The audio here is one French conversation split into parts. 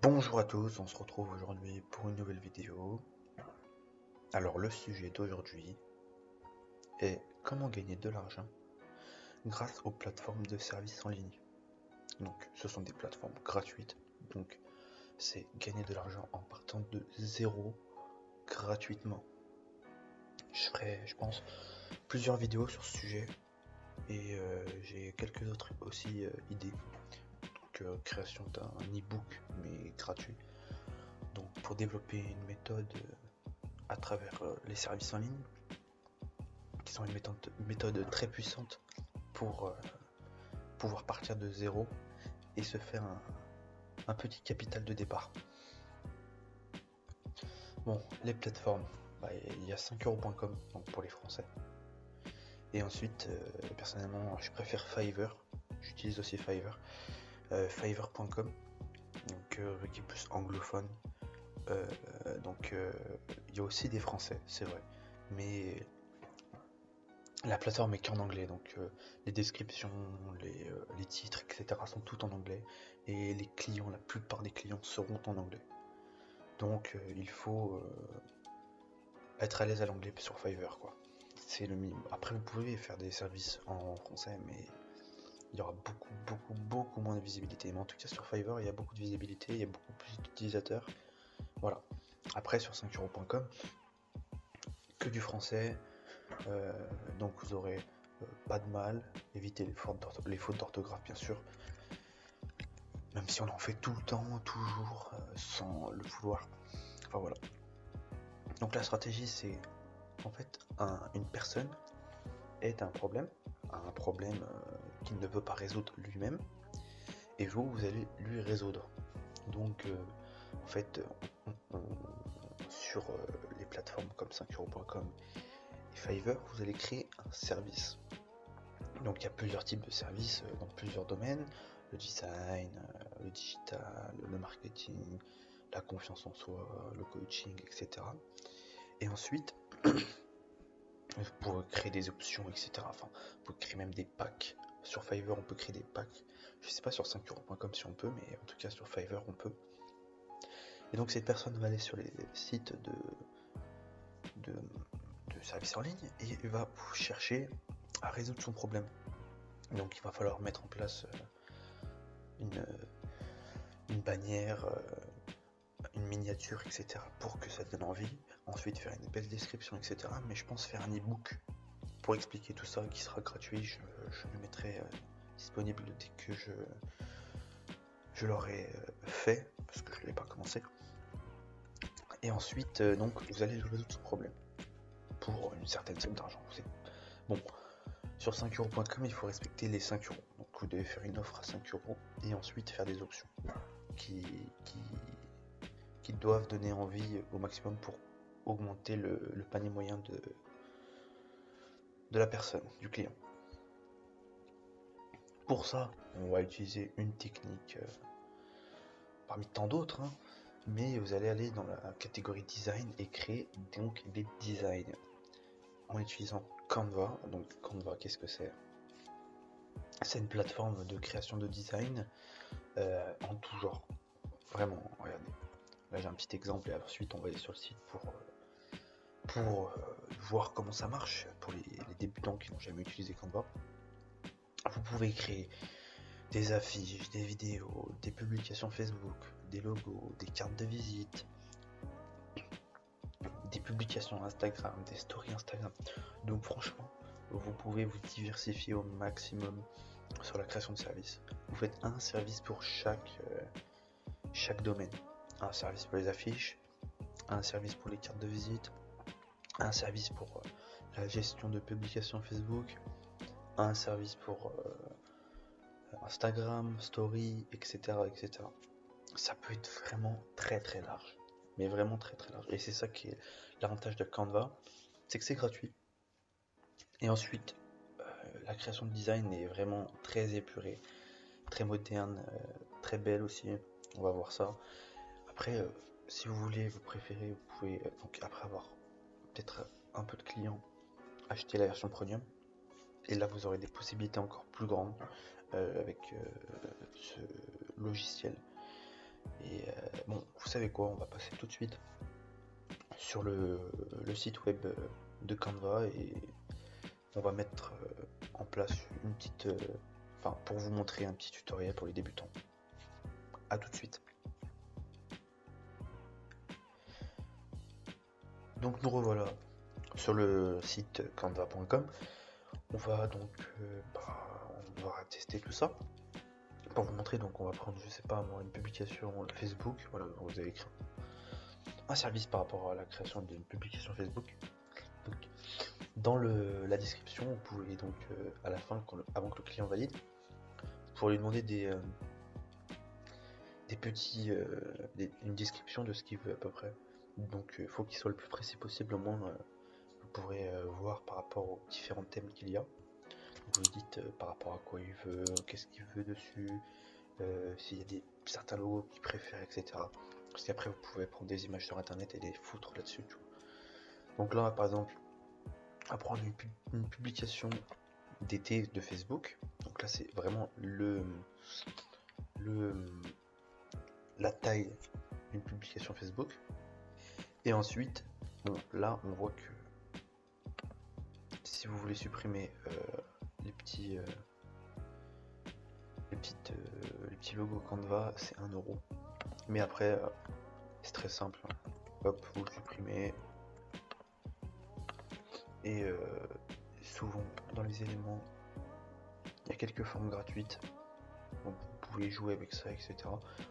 Bonjour à tous, on se retrouve aujourd'hui pour une nouvelle vidéo. Alors le sujet d'aujourd'hui est comment gagner de l'argent grâce aux plateformes de services en ligne. Donc ce sont des plateformes gratuites, donc c'est gagner de l'argent en partant de zéro gratuitement. Je ferai, je pense, plusieurs vidéos sur ce sujet et j'ai quelques autres aussi idées. Donc création d'un e-book mais gratuit. Donc pour développer une méthode à travers les services en ligne, qui sont une méthode très puissante pour pouvoir partir de zéro et se faire un petit capital de départ. Bon, les plateformes, il y a 5euros.com donc pour les Français. Et ensuite, personnellement, je préfère Fiverr. J'utilise aussi Fiverr. Fiverr.com, donc qui est plus anglophone. Il y a aussi des Français, c'est vrai, mais la plateforme est qu'en anglais, donc les descriptions, les titres, etc. sont tout en anglais, et les clients, la plupart des clients seront en anglais. Donc il faut être à l'aise à l'anglais sur Fiverr, quoi. C'est le minimum. Après, vous pouvez faire des services en français, mais il y aura beaucoup moins de visibilité. Mais en tout cas, sur Fiverr, il y a beaucoup de visibilité, il y a beaucoup plus d'utilisateurs. Voilà. Après, sur 5euros.com, que du français. Donc vous aurez pas de mal, évitez les fautes d'orthographe bien sûr, même si on en fait tout le temps, toujours, sans le vouloir. Enfin voilà. Donc la stratégie c'est, en fait, une personne est un problème qu'il ne veut pas résoudre lui-même, et vous allez lui résoudre. Donc en fait, sur les plateformes comme 5euros.com et Fiverr, vous allez créer un service. Donc il y a plusieurs types de services dans plusieurs domaines, le design, le digital, le marketing, la confiance en soi, le coaching, etc. Et ensuite, pour créer des options, etc. Enfin, vous pouvez créer même des packs. Sur Fiverr, on peut créer des packs. Je sais pas sur 5euros.com si on peut, mais en tout cas sur Fiverr, on peut. Et donc cette personne va aller sur les sites de, de services en ligne et il va chercher à résoudre son problème. Donc il va falloir mettre en place une bannière, une miniature, etc. pour que ça donne envie. Ensuite faire une belle description, etc. Mais je pense faire un e-book pour expliquer tout ça qui sera gratuit. Je le mettrai disponible dès que je l'aurai fait, parce que je ne l'ai pas commencé. Et ensuite, donc vous allez résoudre son problème pour une certaine somme d'argent. Bon, sur 5euros.com, il faut respecter les 5 euros. Donc vous devez faire une offre à 5 euros et ensuite faire des options qui doivent donner envie au maximum pour augmenter le panier moyen de la personne, du client. Pour ça, on va utiliser une technique parmi tant d'autres, hein, mais vous allez aller dans la catégorie design et créer donc des designs en utilisant Canva. Donc Canva, qu'est-ce que c'est? C'est une plateforme de création de design en tout genre. Vraiment, regardez. Là j'ai un petit exemple et ensuite on va aller sur le site pour voir comment ça marche pour les débutants qui n'ont jamais utilisé Canva. Vous pouvez créer des affiches, des vidéos, des publications Facebook, des logos, des cartes de visite, des publications Instagram, des stories Instagram. Donc franchement, vous pouvez vous diversifier au maximum sur la création de services. Vous faites un service pour chaque domaine. Un service pour les affiches, un service pour les cartes de visite, un service pour la gestion de publications Facebook, un service pour Instagram, Story, etc., etc. Ça peut être vraiment très large, mais vraiment très large. Et c'est ça qui est l'avantage de Canva, c'est que c'est gratuit. Et ensuite, la création de design est vraiment très épurée, très moderne, très belle aussi. On va voir ça. Après, si vous voulez, vous préférez, vous pouvez, donc après avoir peut-être un peu de clients, acheter la version premium. Et là, vous aurez des possibilités encore plus grandes avec ce logiciel. Et bon, vous savez quoi, on va passer tout de suite sur le site web de Canva et on va mettre en place une petite, enfin pour vous montrer un petit tutoriel pour les débutants. A tout de suite. Donc nous revoilà sur le site canva.com. On va donc on va tester tout ça. Pour vous montrer, donc on va prendre, je sais pas moi, une publication Facebook. Voilà, vous avez écrit un service par rapport à la création d'une publication Facebook. Donc, dans la description, vous pouvez donc à la fin, avant que le client valide, pour lui demander des petits, une description de ce qu'il veut à peu près. Donc il faut qu'il soit le plus précis possible, au moins vous pourrez voir par rapport aux différents thèmes qu'il y a. Vous lui dites par rapport à quoi il veut, qu'est-ce qu'il veut dessus, s'il y a certains logos qu'il préfère, etc. Parce qu'après vous pouvez prendre des images sur internet et les foutre là-dessus. Donc là par exemple, à prendre une publication d'été de Facebook. Donc là c'est vraiment la taille d'une publication Facebook. Et ensuite, bon, là on voit que si vous voulez supprimer les petits logos Canva, c'est 1 euro. Mais après, c'est très simple. Hop, vous le supprimez. Et souvent, dans les éléments, il y a quelques formes gratuites. Donc vous pouvez jouer avec ça, etc.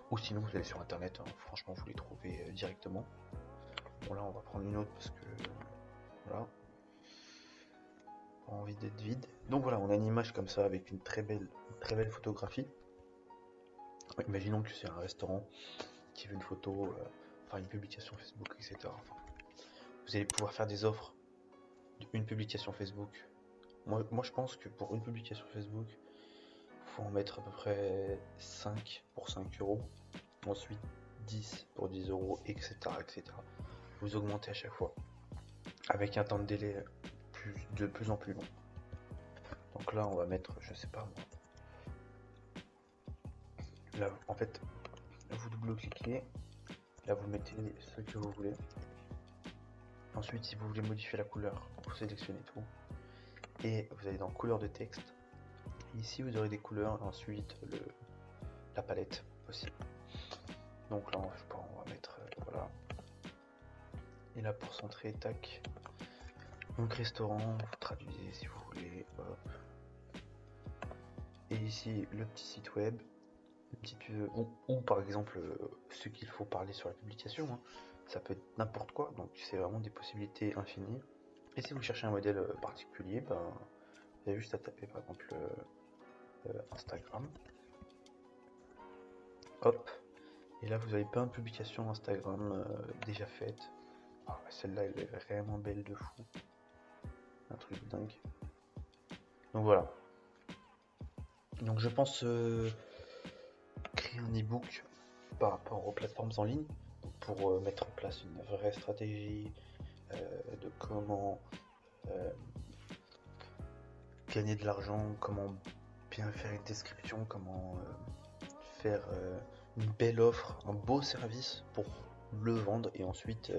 Ou sinon, vous allez sur internet. Hein, franchement, vous les trouvez directement. Bon, là, on va prendre une autre parce que voilà. Pas envie d'être vide. Donc voilà, on a une image comme ça avec une très belle photographie. Imaginons que c'est un restaurant qui veut une photo, enfin une publication Facebook, etc. Enfin, vous allez pouvoir faire des offres d'une publication Facebook. Moi je pense que pour une publication Facebook, il faut en mettre à peu près 5 pour 5 euros. Ensuite 10 pour 10 euros, etc. etc. Vous augmentez à chaque fois. Avec un temps de délai de plus en plus long. Donc là on va mettre, je sais pas moi. Là en fait, vous double-cliquez. Là vous mettez ce que vous voulez. Ensuite, si vous voulez modifier la couleur, vous sélectionnez tout. Et vous allez dans couleur de texte. Ici, vous aurez des couleurs et ensuite la palette aussi. Donc là, je sais pas, on va mettre, voilà. Et là, pour centrer, tac. Donc restaurant, vous traduisez si vous voulez. Hop. Et ici, le petit site web. Ou par exemple, ce qu'il faut parler sur la publication. Hein. Ça peut être n'importe quoi, donc c'est vraiment des possibilités infinies. Et si vous cherchez un modèle particulier, ben, vous avez juste à taper par exemple Instagram. Hop. Et là vous avez plein de publications Instagram déjà faites. Ah, celle-là elle est vraiment belle de fou. Un truc de dingue. Donc voilà. Donc je pense créer un e-book par rapport aux plateformes en ligne pour mettre en place une vraie stratégie de comment gagner de l'argent, comment bien faire une description, comment faire une belle offre, un beau service pour le vendre et ensuite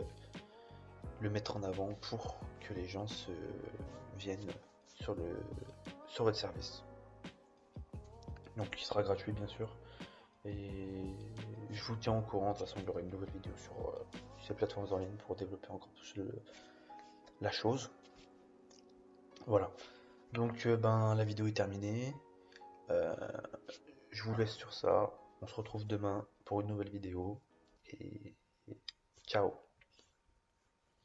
le mettre en avant pour que les gens viennent sur votre service. Donc il sera gratuit bien sûr. Et je vous tiens au courant, de toute façon il y aura une nouvelle vidéo sur ces plateformes en ligne pour développer encore plus la chose. Voilà. Donc la vidéo est terminée. Je vous laisse sur ça. On se retrouve demain pour une nouvelle vidéo. Et ciao.